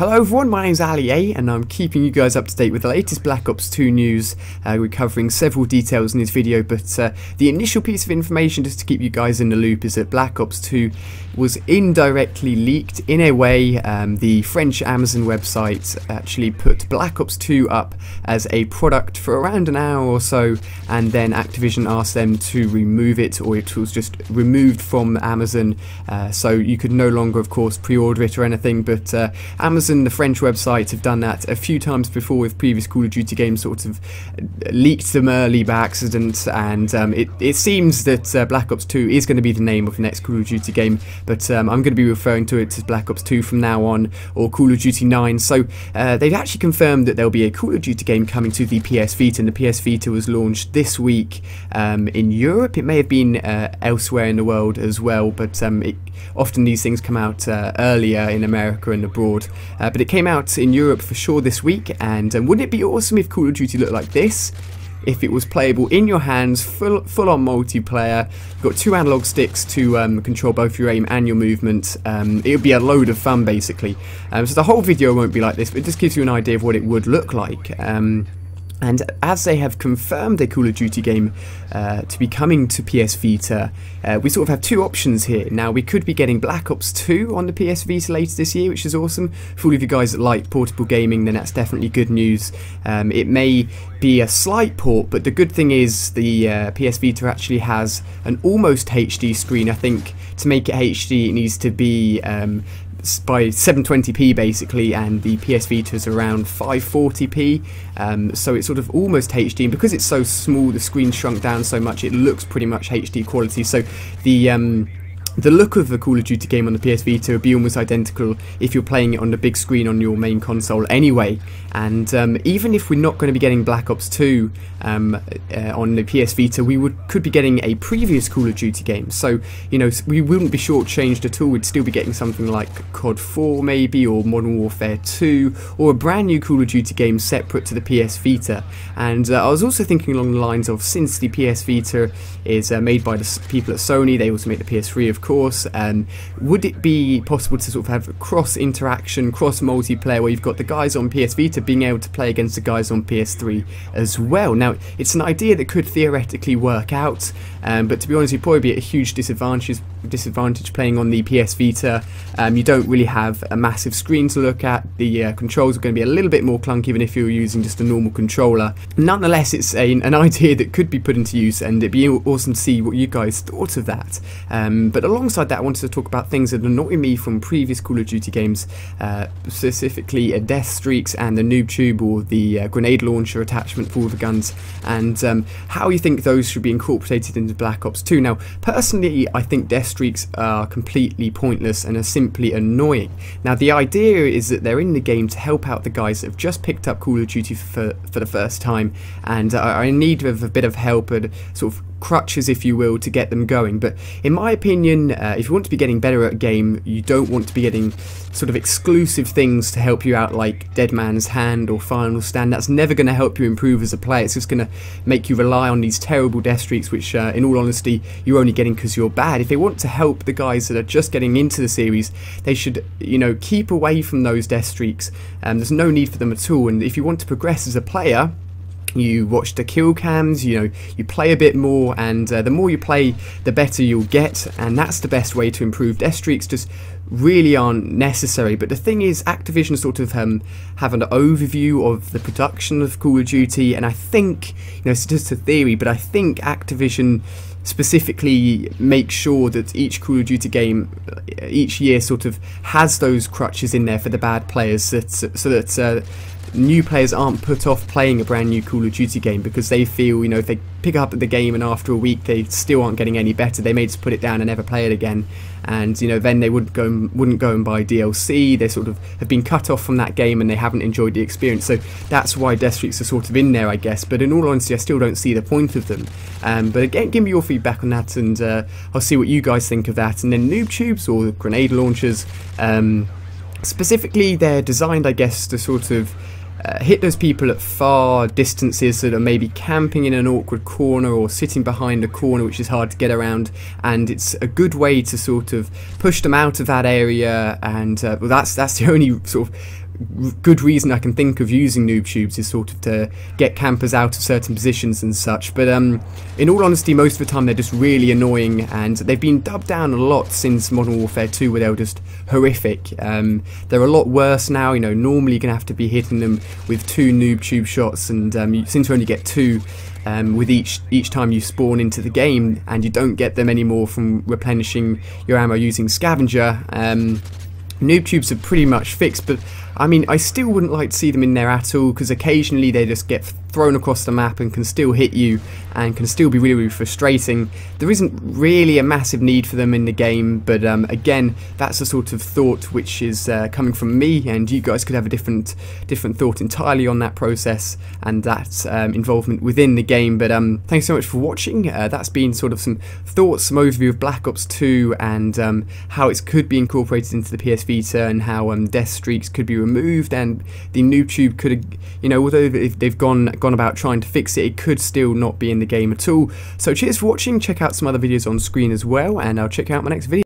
Hello everyone, my name's Ali A and I'm keeping you guys up to date with the latest Black Ops 2 news. We're covering several details in this video, but the initial piece of information just to keep you guys in the loop is that Black Ops 2 was indirectly leaked. In a way, the French Amazon website actually put Black Ops 2 up as a product for around an hour or so, and then Activision asked them to remove it, or it was just removed from Amazon, so you could no longer of course pre-order it or anything, but Amazon, the French websites, have done that a few times before with previous Call of Duty games, sort of leaked them early by accident, and it seems that Black Ops 2 is going to be the name of the next Call of Duty game, but I'm going to be referring to it as Black Ops 2 from now on, or Call of Duty 9. So they've actually confirmed that there'll be a Call of Duty game coming to the PS Vita, and the PS Vita was launched this week in Europe. It may have been elsewhere in the world as well, but often these things come out earlier in America and abroad, but it came out in Europe for sure this week. And wouldn't it be awesome if Call of Duty looked like this? If it was playable in your hands, full-on multiplayer. You've got two analog sticks to control both your aim and your movement. It would be a load of fun, basically. So the whole video won't be like this, but it just gives you an idea of what it would look like. And as they have confirmed a Call of Duty game to be coming to PS Vita, we sort of have two options here. Now, we could be getting Black Ops 2 on the PS Vita later this year, which is awesome. For all of you guys that like portable gaming, then that's definitely good news. It may be a slight port, but the good thing is the PS Vita actually has an almost HD screen. I think to make it HD, it needs to be by 720p basically, and the PS Vita is around 540p, so it's sort of almost HD, and because it's so small, the screen shrunk down so much, it looks pretty much HD quality. So the look of the Call of Duty game on the PS Vita would be almost identical if you're playing it on the big screen on your main console anyway. And even if we're not going to be getting Black Ops 2 on the PS Vita, we could be getting a previous Call of Duty game. So, you know, we wouldn't be shortchanged at all. We'd still be getting something like COD 4 maybe, or Modern Warfare 2, or a brand new Call of Duty game separate to the PS Vita. And I was also thinking along the lines of, since the PS Vita is made by the people at Sony, they also make the PS3 of course, would it be possible to sort of have cross interaction, cross multiplayer, where you've got the guys on PS Vita being able to play against the guys on PS3 as well? Now, it's an idea that could theoretically work out, but to be honest, you'd probably be at a huge disadvantage playing on the PS Vita. You don't really have a massive screen to look at. The controls are going to be a little bit more clunky even if you're using just a normal controller. Nonetheless, it's an idea that could be put into use, and it'd be awesome to see what you guys thought of that. But alongside that, I wanted to talk about things that annoy me from previous Call of Duty games, specifically death streaks and the noob tube, or the grenade launcher attachment for all the guns, and how you think those should be incorporated into Black Ops 2. Now, personally, I think death streaks are completely pointless and are simply annoying. Now, the idea is that they're in the game to help out the guys that have just picked up Call of Duty for the first time, and are in need of a bit of help, and sort of crutches, if you will, to get them going. But in my opinion, if you want to be getting better at a game, you don't want to be getting sort of exclusive things to help you out, like Dead Man's Hand or Final Stand. That's never going to help you improve as a player. It's just going to make you rely on these terrible death streaks, which in all honesty you're only getting because you're bad. If they want to help the guys that are just getting into the series, they should, you know, keep away from those death streaks. There's no need for them at all. And if you want to progress as a player, you watch the kill cams, you know, you play a bit more, and the more you play, the better you'll get, and that's the best way to improve. Death streaks just really aren't necessary. But the thing is, Activision sort of have an overview of the production of Call of Duty, and I think, you know, it's just a theory, but I think Activision specifically make sure that each Call of Duty game each year sort of has those crutches in there for the bad players, so that new players aren't put off playing a brand new Call of Duty game because they feel, you know, if they pick up the game and after a week they still aren't getting any better, they may just put it down and never play it again. And, you know, then they wouldn't go and buy DLC. They sort of have been cut off from that game and they haven't enjoyed the experience. So that's why death streaks are sort of in there, I guess. But in all honesty, I still don't see the point of them. But again, give me your feedback on that, and I'll see what you guys think of that. And then noob tubes, or grenade launchers, specifically they're designed, I guess, to sort of hit those people at far distances that are maybe camping in an awkward corner or sitting behind a corner which is hard to get around, and it's a good way to sort of push them out of that area. And well, that's the only sort of good reason I can think of using noob tubes is sort of to get campers out of certain positions and such, but in all honesty, most of the time they're just really annoying, and they've been dubbed down a lot since Modern Warfare 2, where they were just horrific. They're a lot worse now. You know, normally you're going to have to be hitting them with 2 noob tube shots, and you seem to only get 2 with each time you spawn into the game, and you don't get them anymore from replenishing your ammo using scavenger. Noob tubes are pretty much fixed, but I mean, I still wouldn't like to see them in there at all, because occasionally they just get thrown across the map and can still hit you and can still be really, really frustrating. There isn't really a massive need for them in the game, but again, that's a sort of thought which is coming from me, and you guys could have a different thought entirely on that process and that involvement within the game. But thanks so much for watching. That's been sort of some thoughts, some overview of Black Ops 2 and how it could be incorporated into the PS Vita, and how death streaks could be removed, and the noob tube could, you know, although they've gone about trying to fix it, it could still not be in the game at all. So cheers for watching. Check out some other videos on screen as well, and I'll check out my next video.